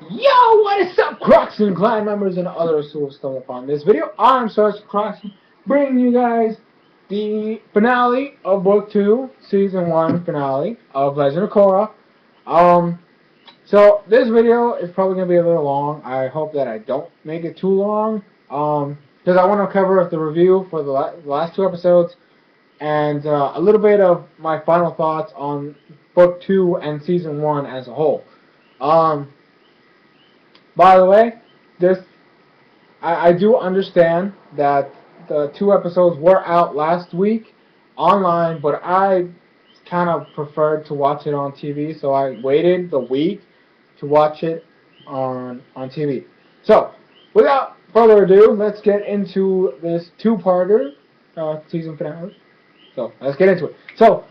Yo, what is up, Crockxen clan members and others who have stumbled upon this video? I'm SoresanCrockxen, bringing you guys the finale of Book 2, Season 1 finale of Legend of Korra. Um, so this video is probably going to be a little long. I hope that I don't make it too long, because I want to cover the review for the last two episodes, and a little bit of my final thoughts on Book 2 and Season 1 as a whole. Um, by the way, this I do understand that the two episodes were out last week online, but I kind of preferred to watch it on TV, so I waited the week to watch it on TV. So, without further ado, let's get into this two-parter season finale. So, let's get into it. So,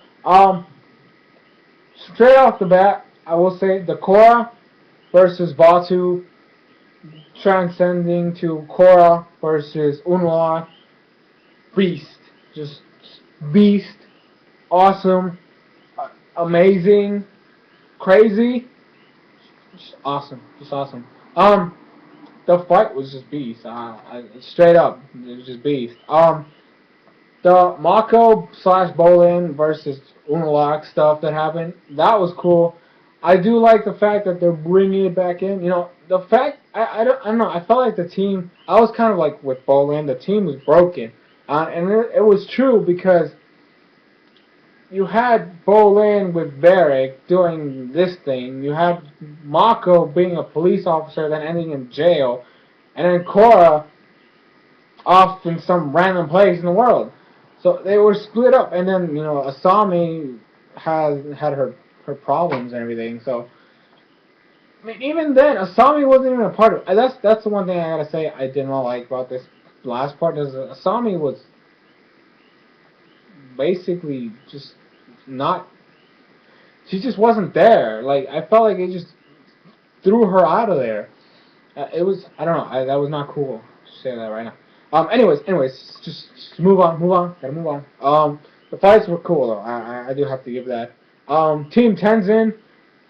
straight off the bat, I will say the Korra versus Batu transcending to Korra versus Unwa. Beast. Just beast. Awesome. Amazing. Crazy. Just awesome. Just awesome. The fight was just beast. Straight up, it was just beast. The Mako slash Bolin versus Unalak stuff that happened, that was cool. I do like the fact that they're bringing it back in. You know, the fact, I don't know, I felt like the team, I was kind of like with Bolin, the team was broken. And it was true because you had Bolin with Varric doing this thing. You had Mako being a police officer, then ending in jail. And then Korra off in some random place in the world. So they were split up, and then Asami had her problems and everything. So I mean, even then, Asami wasn't even a part of it. That's the one thing I gotta say I did not like about this last part is that Asami was basically just not. She just wasn't there. Like I felt like it just threw her out of there. It was I don't know. That was not cool. Just say that right now. Anyways, just move on. Gotta move on. The fights were cool though. I do have to give that. Team Tenzin,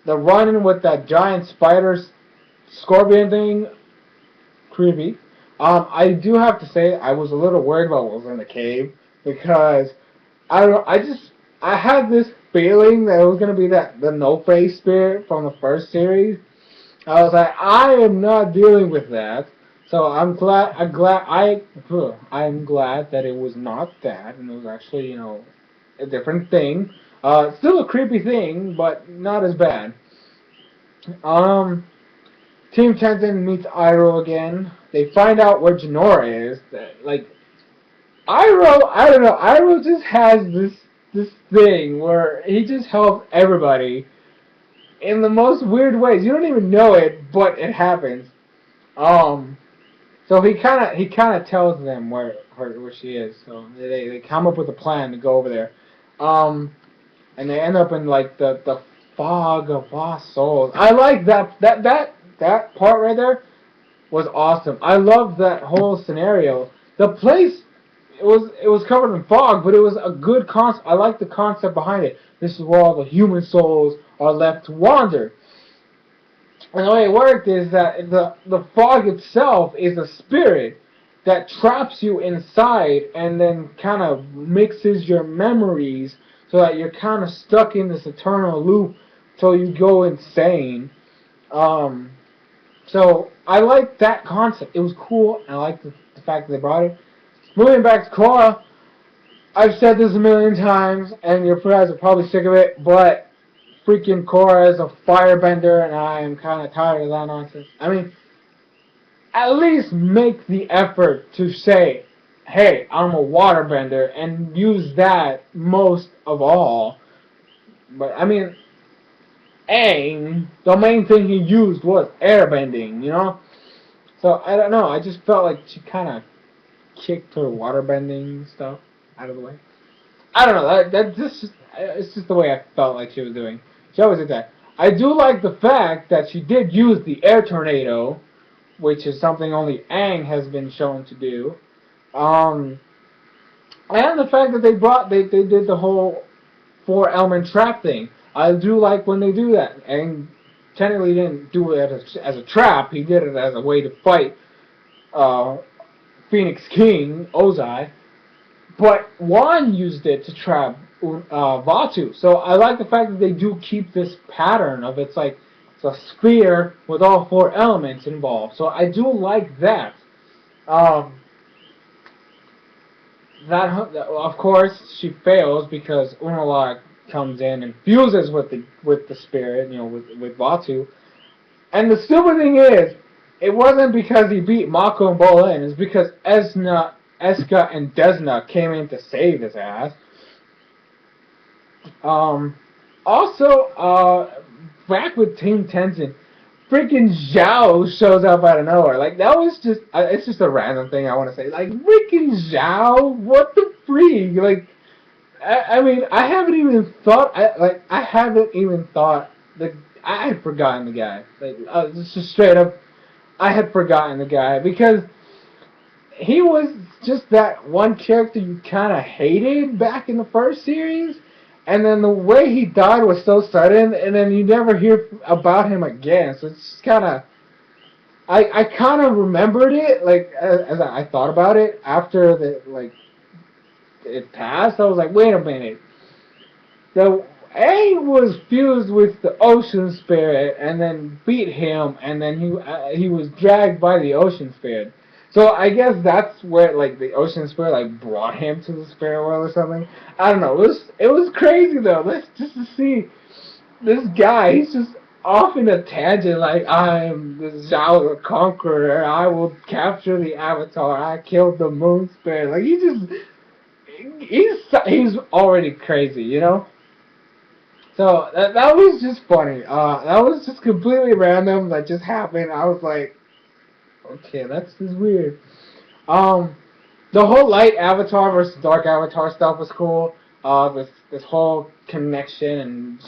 the running with that giant spider scorpion thing, creepy. I do have to say I was a little worried about what was in the cave because I don't know. I had this feeling that it was gonna be the No Face spirit from the first series. I was like, I am not dealing with that. So I'm glad that it was not that, and it was actually, a different thing. Still a creepy thing, but not as bad. Um, Team Tenzin meets Iroh again. They find out where Jinora is. Like, Iroh, I don't know, Iroh just has this thing where he just helps everybody in the most weird ways. You don't even know it, but it happens. Um, so he kind of tells them where she is. So they come up with a plan to go over there. And they end up in like the fog of lost souls. I like that part right there was awesome. I love that whole scenario. The place it was covered in fog, but it was a good concept. I like the concept behind it. This is where all the human souls are left to wander. And the way it worked is that the fog itself is a spirit that traps you inside and then kind of mixes your memories so that you're kind of stuck in this eternal loop till you go insane. Um, so I like that concept. It was cool. I like the fact that they brought it. Moving back to Korra, I've said this a million times, and your guys are probably sick of it, but freaking Korra is a firebender, and I am kind of tired of that nonsense. I mean, at least make the effort to say, hey, I'm a waterbender, and use that most of all. But, I mean, Aang, the main thing he used was airbending, you know? So, I don't know, I just felt like she kind of kicked her waterbending stuff out of the way. I don't know. It's just the way I felt like she was doing. She always did that. I do like the fact that she did use the air tornado, which is something only Aang has been shown to do. And the fact that they did the whole four element trap thing. I do like when they do that. Aang technically didn't do it as a trap. He did it as a way to fight uh, Phoenix King Ozai. But Juan used it to trap Vatu. So I like the fact that they do keep this pattern of it's a sphere with all four elements involved. So I do like that. Um, that of course she fails because Unalaq comes in and fuses with the spirit, with Vatu. And the stupid thing is, it wasn't because he beat Mako and Bolin. It's because Eska, and Desna came in to save his ass. Um, also, back with Team Tenzin, freaking Zhao shows up out of nowhere. Like, that was just, it's just a random thing I want to say. Like, freaking Zhao, what the freak? Like, I mean, I haven't even thought, that I had forgotten the guy. Like, just straight up, I had forgotten the guy because he was just that one character you kind of hated back in the first series, and then the way he died was so sudden, and then you never hear about him again. So it's kind of, I kind of remembered it, like as I thought about it after it passed. I was like, wait a minute, the A was fused with the ocean spirit, and then beat him, and then he was dragged by the ocean spirit. So I guess that's where like the ocean spirit like brought him to the spirit world or something. I don't know. It was crazy though. Let's just to see this guy. He's just off in a tangent like I'm the Zhao the Conqueror. I will capture the Avatar. I killed the moon spirit. Like he's already crazy, you know. So that was just funny. That was just completely random. That just happened. I was like, okay, that's just weird. Um, the whole light avatar versus dark avatar stuff was cool. This whole connection and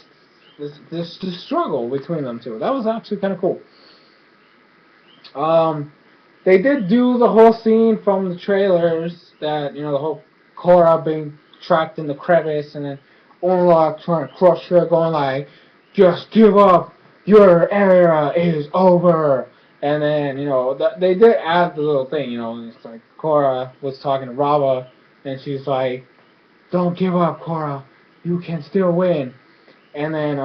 this struggle between them two. That was actually kind of cool. Um, they did do the whole scene from the trailers that the whole Korra being trapped in the crevice and then Orlok trying to crush her, going like, "Just give up, your era is over." And then they did add the little thing, it's like Korra was talking to Rava, and she's like, "Don't give up, Korra, you can still win." And then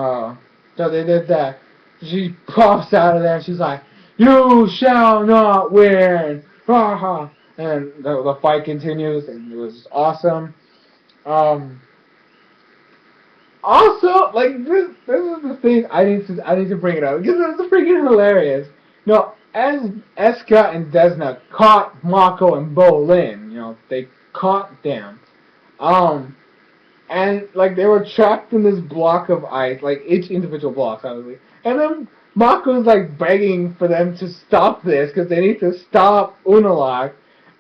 so they did that. She pops out of there, and she's like, "You shall not win!" Ha ha! And the fight continues, and it was awesome. Um, Also, like this is the thing I need to bring it up because it's freaking hilarious. As Eska and Desna caught Mako and Bolin, they caught them. Um, and like they were trapped in this block of ice, like each individual block, obviously. And then Mako's like begging for them to stop this because they need to stop Unalaq.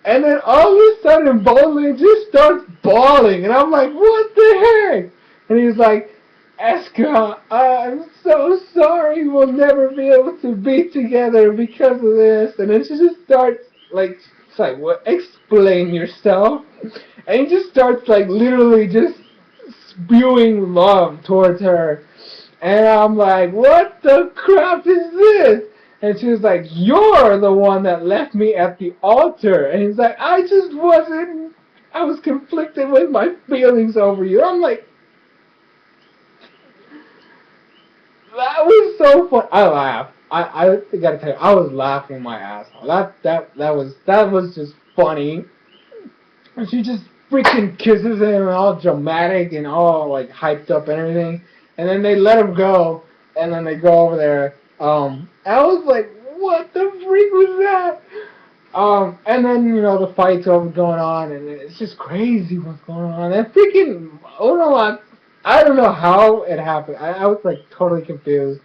And then all of a sudden, Bolin just starts bawling, and I'm like, what the heck? And he's like, Eska, I'm so sorry, we'll never be able to be together because of this. And then she just starts like, it's like, what? Explain yourself. And he just starts like literally just spewing love towards her. And I'm like, what the crap is this? And she was like, you're the one that left me at the altar. And he's like, I was conflicted with my feelings over you. I'm like, that was so fun. I laughed. I gotta tell you, I was laughing my ass off. That was just funny. And she just freaking kisses him and all dramatic and all like hyped up and everything. And then they let him go, and then they go over there. I was like, what the freak was that? And then the fight's over going on, and it's just crazy what's going on. And freaking Unalaq, I don't know how it happened. I was like totally confused.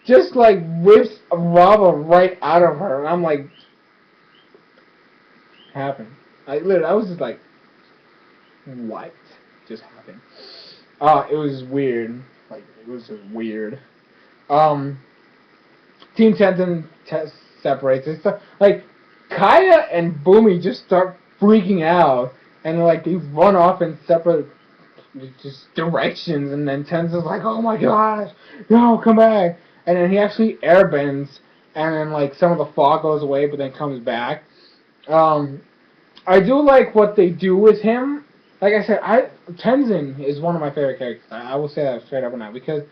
Just like whips Rava right out of her, and I'm like, happened. I was just like, what just happened? It was weird. Like it was just weird. Um, Team Tenzin separates. It's like Kaya and Boomy just start freaking out, and like they run off in separate just directions, and then Tenzin's like, "Oh my gosh, no, come back!" and then he actually airbends, and then like some of the fog goes away, but then comes back. Um, I do like what they do with him. Like I said, Tenzin is one of my favorite characters. I will say that straight up and now because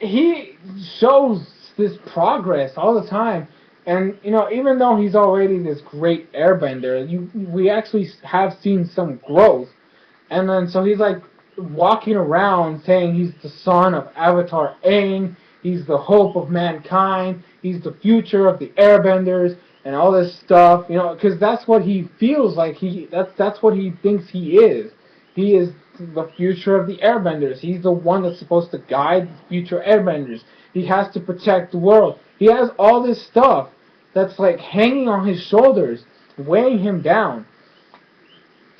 he shows this progress all the time. And even though he's already this great airbender, we actually have seen some growth. And then so he's like walking around saying he's the son of Avatar Aang, he's the hope of mankind, he's the future of the airbenders and all this stuff, because that's what he feels like. That's what he thinks he is. He is the future of the airbenders. He's the one that's supposed to guide the future airbenders. He has to protect the world. He has all this stuff that's like hanging on his shoulders, weighing him down.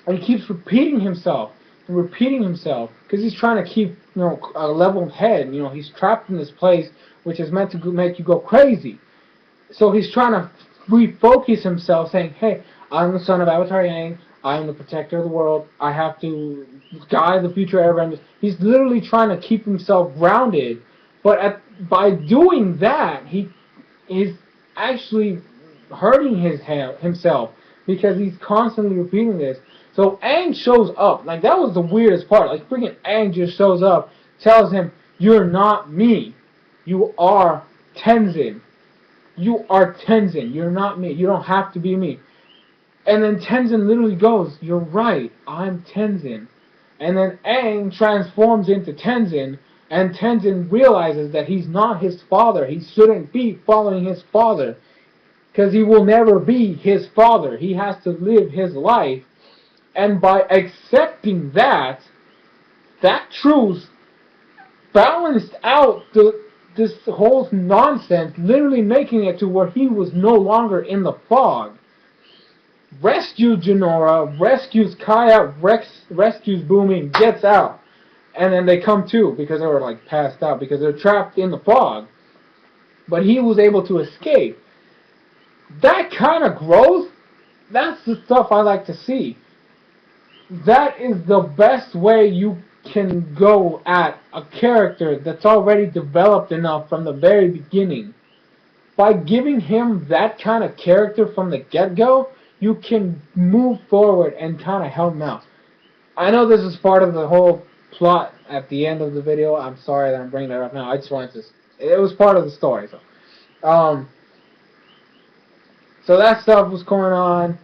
And he keeps repeating himself and repeating himself because he's trying to keep a level head. He's trapped in this place which is meant to make you go crazy. So he's trying to refocus himself, saying, "Hey, I'm the son of Avatar Yang. I am the protector of the world. I have to guide the future airbenders." He's literally trying to keep himself grounded, but by doing that, he is actually hurting himself because he's constantly repeating this. So Aang shows up. Like, that was the weirdest part. Like, freaking Aang just shows up, tells him, "You're not me. You are Tenzin. You are Tenzin. You're not me. You don't have to be me." And then Tenzin literally goes, "You're right. I'm Tenzin." And then Aang transforms into Tenzin, and Tenzin realizes that he's not his father. He shouldn't be following his father, because he will never be his father. He has to live his life. And by accepting that truth balanced out this whole nonsense, literally making it to where he was no longer in the fog. Rescues Jinora, rescues Kaya, rescues Boomy, gets out. And then they come to because they were like passed out because they're trapped in the fog. But he was able to escape. That kind of growth, that's the stuff I like to see. That is the best way you can go at a character that's already developed enough from the very beginning. By giving him that kind of character from the get-go, you can move forward and kind of help him out. I know this is part of the whole plot at the end of the video. I'm sorry that I'm bringing that up now. I just wanted to... It was part of the story. So that stuff was going on.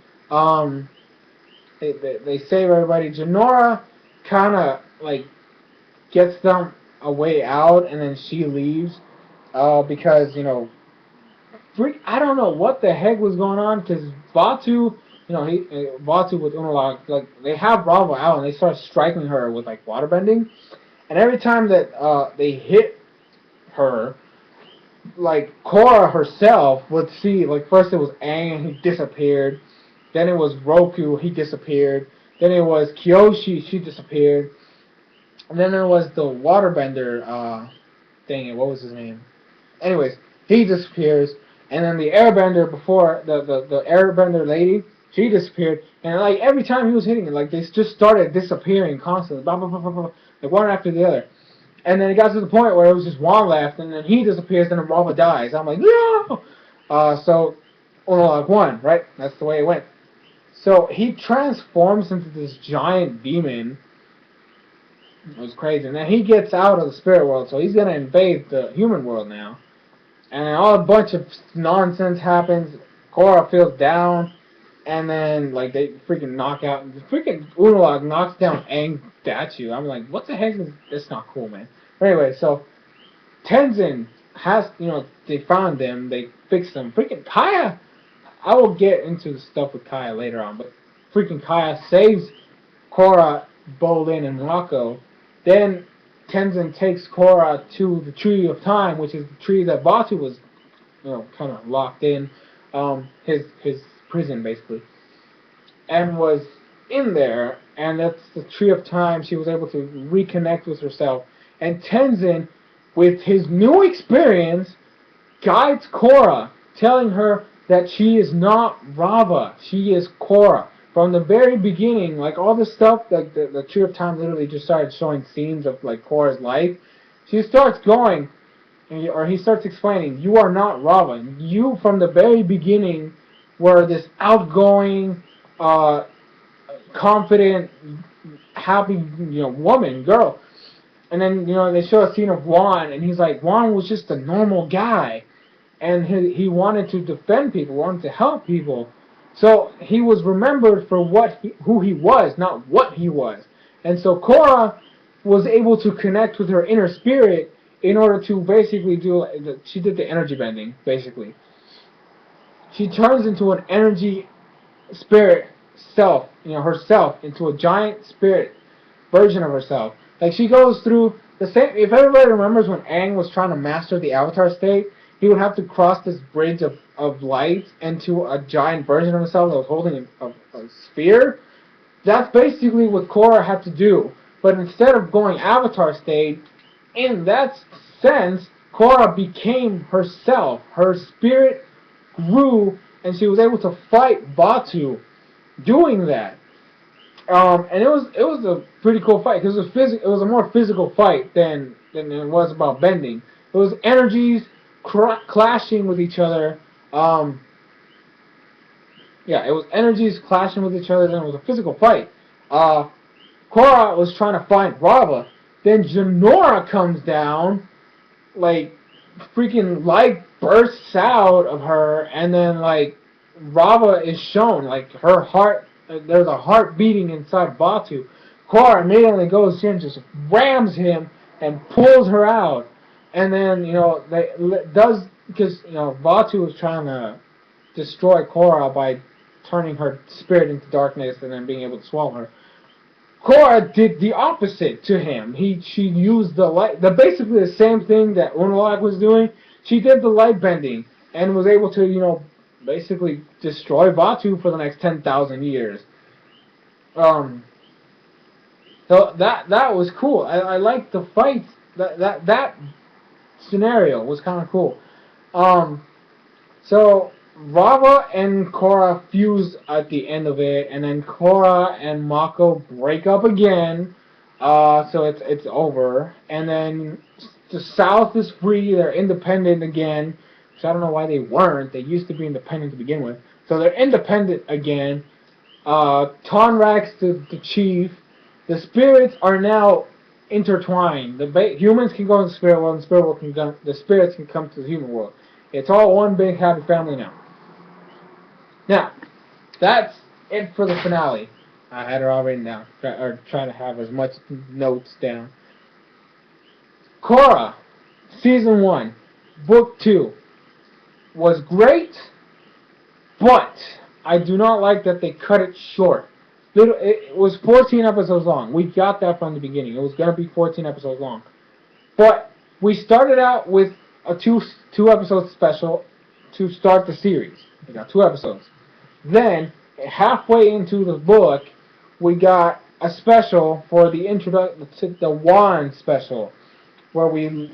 They save everybody. Jinora kind of like gets them a way out, and then she leaves because I don't know what the heck was going on because Batu, Batu with Unalaq, like they have Bravo out and they start striking her with like waterbending, and every time that they hit her, like Korra herself would see, like first it was Aang, he disappeared. Then it was Roku, he disappeared. Then it was Kyoshi, she disappeared. And then there was the waterbender, dang it, what was his name? Anyways, he disappears. And then the airbender before, the airbender lady, she disappeared. And like every time he was hitting it, like they just started disappearing constantly. Blah, blah, blah, blah, blah, like one after the other. And then it got to the point where it was just one left, and then he disappears, and then Rava dies. I'm like, no! So, Unalaq won, right? That's the way it went. So he transforms into this giant demon. It was crazy. And then he gets out of the spirit world, so he's going to invade the human world now. And then all a bunch of nonsense happens. Korra feels down, and then like they freaking knock out. Freaking Unalaq knocks down Aang statue. I'm like, what the heck is this? Not cool, man. But anyway, so Tenzin has, they found them, they fixed them. Freaking Kaya. I will get into the stuff with Kaya later on, but freaking Kaya saves Korra, Bolin, and Mako. Then Tenzin takes Korra to the Tree of Time, which is the tree that Batu was, kind of locked in, his prison basically, and was in there. And that's the Tree of Time. She was able to reconnect with herself. And Tenzin, with his new experience, guides Korra, telling her that she is not Rava, she is Korra. From the very beginning, like all this stuff, like the Tree of Time literally just started showing scenes of like Korra's life. She starts going, or he starts explaining, you are not Rava. You from the very beginning were this outgoing, uh, confident, happy, woman, girl. And then, they show a scene of Juan, and he's like, Juan was just a normal guy, and he wanted to defend people, wanted to help people. So he was remembered for who he was, not what he was. And so Korra was able to connect with her inner spirit in order to basically she did the energy bending, basically. She turns into an energy spirit self, herself, into a giant spirit version of herself. Like, she goes through the same. If everybody remembers when Aang was trying to master the Avatar state, he would have to cross this bridge of light into a giant version of himself that was holding a sphere. That's basically what Korra had to do. But instead of going Avatar state, in that sense, Korra became herself. Her spirit grew, and she was able to fight Batu doing that. And it was a pretty cool fight because it was a more physical fight than it was about bending. It was energies clashing with each other. Yeah, it was energies clashing with each other. Then it was a physical fight. Korra was trying to find Rava. Then Janora comes down, like freaking light bursts out of her, and then like Rava is shown, like her heart. There's a heart beating inside Batu. Korra immediately goes in, just rams him, and pulls her out. And then does because Batu was trying to destroy Korra by turning her spirit into darkness and then being able to swallow her. Korra did the opposite to him. She used the light, basically the same thing that Unalaq was doing. She did the light bending and was able to, basically destroy Batu for the next 10,000 years. So that was cool. I liked the fight. That scenario was kind of cool. So Rava and Korra fuse at the end of it, and then Korra and Mako break up again. So it's over, and then the South is free. They're independent again. So I don't know why they weren't. They used to be independent to begin with. So they're independent again. Tonrax, the chief. The spirits are now intertwined. Humans can go in the spirit world, and the spirits can come to the human world. It's all one big happy family now. Now, that's it for the finale. I had it all written down, or trying to have as much notes down. Korra, Season 1, Book 2, was great, but I do not like that they cut it short. It was 14 episodes long. We got that from the beginning. It was going to be 14 episodes long. But we started out with a two episode special to start the series. We got 2 episodes. Then, halfway into the book, we got a special for the Wand special, where we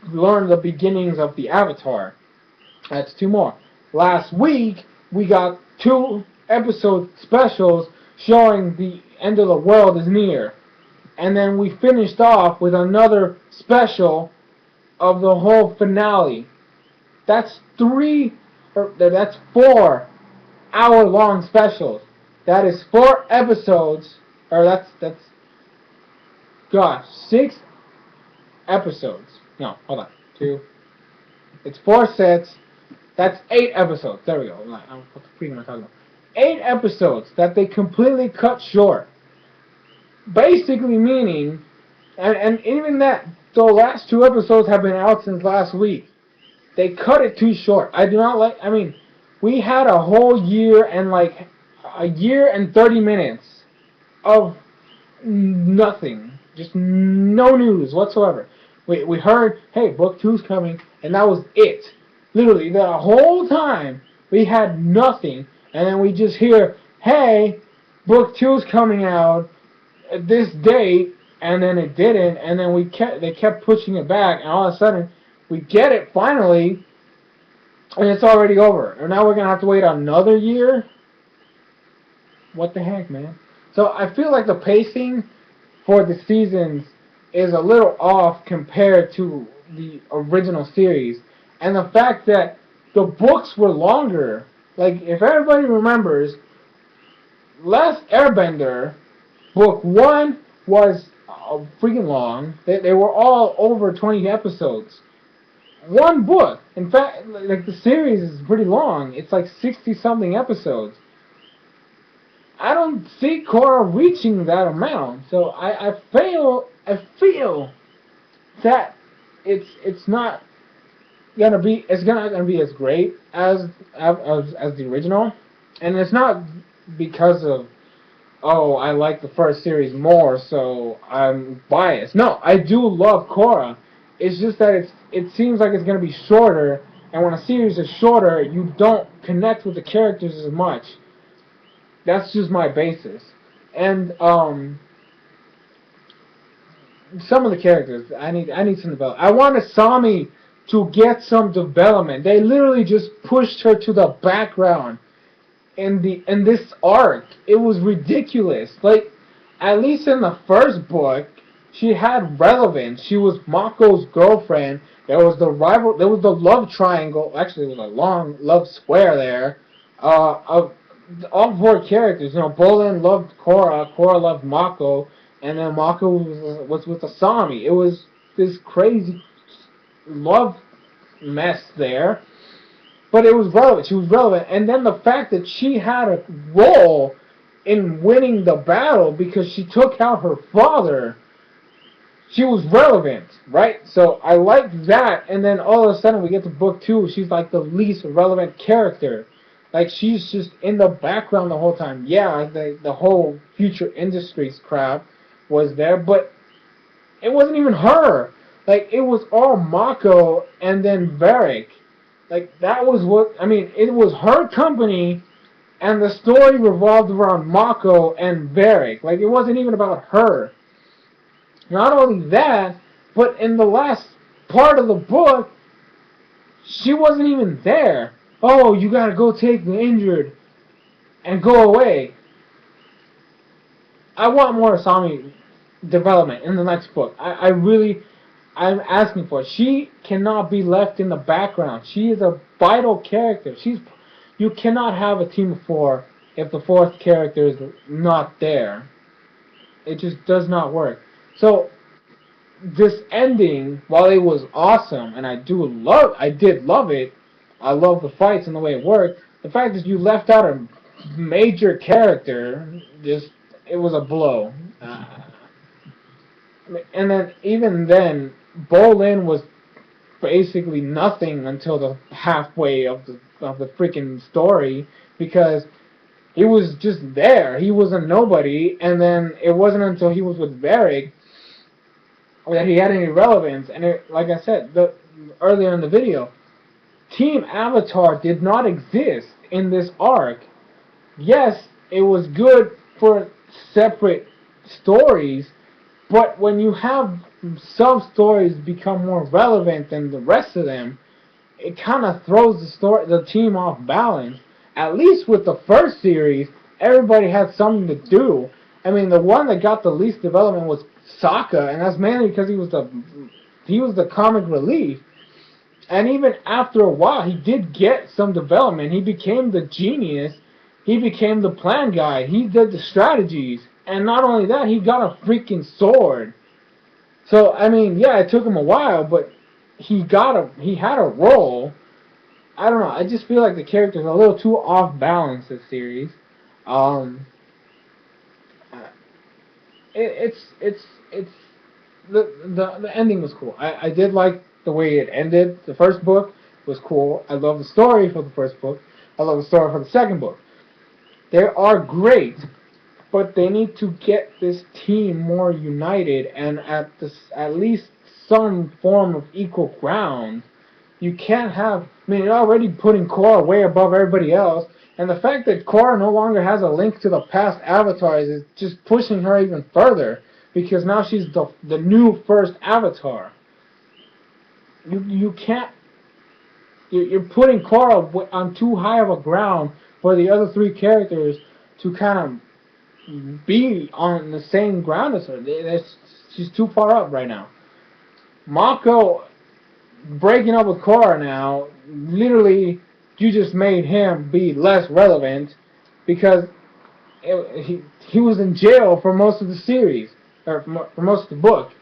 learn the beginnings of the Avatar. That's 2 more. Last week, we got 2 episode specials showing the end of the world is near. And then we finished off with another special of the whole finale. That's 4 hour-long specials. That is 4 episodes, or that's 6 episodes. No, hold on. 2. It's 4 sets. That's 8 episodes. There we go. What the freak am I talking about? 8 episodes that they completely cut short. Basically meaning, and even that, the last 2 episodes have been out since last week. They cut it too short. I do not like, we had a whole year and a year and 30 minutes of nothing. Just no news whatsoever. We heard, hey, Book 2's coming, and that was it. Literally, the whole time, we had nothing, and then we just hear, hey, Book 2's coming out at this date, and then it didn't, and then they kept pushing it back, and all of a sudden, we get it finally, and it's already over. And now we're going to have to wait another year? What the heck, man? So I feel like the pacing for the seasons is a little off compared to the original series, and the fact that the books were longer. Like, if everybody remembers, Last Airbender book one was freaking long. They were all over 20 episodes. One book. In fact, like the series is pretty long. It's like 60 something episodes. I don't see Korra reaching that amount. So I feel that it's not gonna be as great as the original, and it's not because of, oh, I like the first series more, so I'm biased. No, I do love Korra. It's just that it seems like it's gonna be shorter, and when a series is shorter, you don't connect with the characters as much. That's just my basis. And some of the characters, I need some development. I want Asami to get some development. They literally just pushed her to the background in this arc. It was ridiculous. Like, at least in the first book, she had relevance. She was Mako's girlfriend. There was the rival. There was the love triangle. Actually, it was a long love square there. Of all four characters. You know, Bolin loved Korra. Korra loved Mako, and then Mako was with Asami. It was this crazy love mess there. But it was relevant. She was relevant. And then the fact that she had a role in winning the battle because she took out her father, she was relevant, right? So I liked that. And then all of a sudden we get to book two. She's like the least relevant character. Like, she's just in the background the whole time. Yeah, the whole future industries crap was there, but it wasn't even her. Like, it was all Mako and then Varric. Like, that was what, I mean, it was her company, and the story revolved around Mako and Varric. Like, it wasn't even about her. Not only that, but in the last part of the book, she wasn't even there. Oh, you gotta go take the injured and go away. I want more Asami development in the next book. I'm asking for it. She cannot be left in the background. She is a vital character. You cannot have a team of four if the fourth character is not there. It just does not work. So this ending, while it was awesome, and I did love it. I love the fights and the way it worked. The fact that you left out a major character, it was a blow. And then even then, Bolin was basically nothing until the halfway of the freaking story, because he was just there. He was a nobody, and then it wasn't until he was with Varric that he had any relevance. And like I said earlier in the video, Team Avatar did not exist in this arc. Yes, it was good for separate stories, but when you have some stories become more relevant than the rest of them, it kind of throws the team off balance. At least with the first series, everybody had something to do. I mean, the one that got the least development was Sokka, and that's mainly because he was the comic relief. And even after a while, he did get some development. He became the genius. He became the plan guy. He did the strategies. And not only that, he got a freaking sword. So, I mean, yeah, it took him a while, but he had a role. I don't know. I just feel like the character's a little too off balance this series. Um, it's the ending was cool. I did like the way it ended. The first book was cool. I love the story for the first book. I love the story for the second book. They are great, but they need to get this team more united and at least some form of equal ground. You can't have. I mean, you're already putting Korra way above everybody else, and the fact that Korra no longer has a link to the past avatars is just pushing her even further, because now she's the new first avatar. You can't. You're putting Korra on too high of a ground for the other three characters to kind of be on the same ground as her. She's too far up right now. Mako breaking up with Korra now, literally, you just made him be less relevant because he was in jail for most of the series, or for most of the book.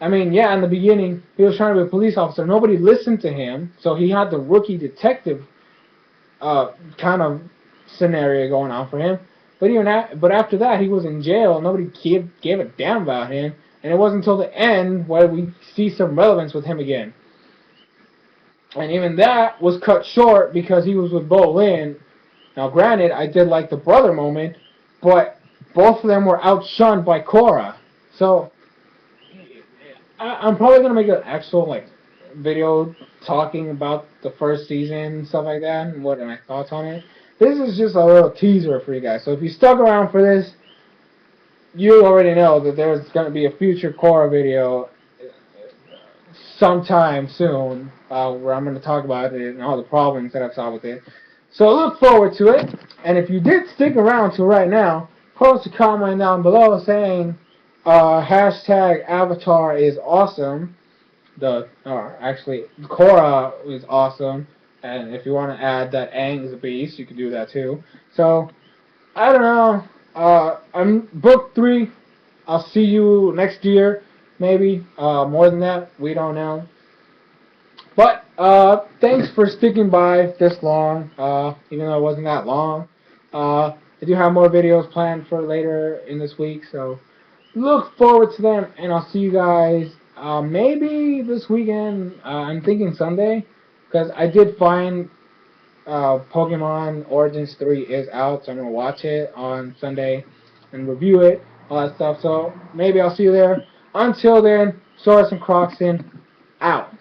I mean, yeah, in the beginning, he was trying to be a police officer. Nobody listened to him, so he had the rookie detective kind of scenario going on for him. But after that, he was in jail. Nobody gave a damn about him, and it wasn't until the end where we see some relevance with him again. And even that was cut short because he was with Bo Lin. Now, granted, I did like the brother moment, but both of them were outshunned by Korra. So I'm probably gonna make an actual video talking about the first season and stuff like that and what my thoughts on it. This is just a little teaser for you guys. So if you stuck around for this, you already know that there's gonna be a future Korra video sometime soon where I'm gonna talk about it and all the problems that I've solved with it. So look forward to it. And if you did stick around to right now, post a comment down below saying hashtag Avatar is awesome. Actually, Korra is awesome, and if you want to add that Aang is a beast, you can do that too. So I don't know. I'm book 3. I'll see you next year, maybe more than that. We don't know. But thanks for sticking by this long, even though it wasn't that long. I do have more videos planned for later in this week, so look forward to them, and I'll see you guys maybe this weekend. I'm thinking Sunday, because I did find Pokemon Origins 3 is out, so I'm going to watch it on Sunday and review it, all that stuff. So maybe I'll see you there. Until then, SoresanCrockxen out.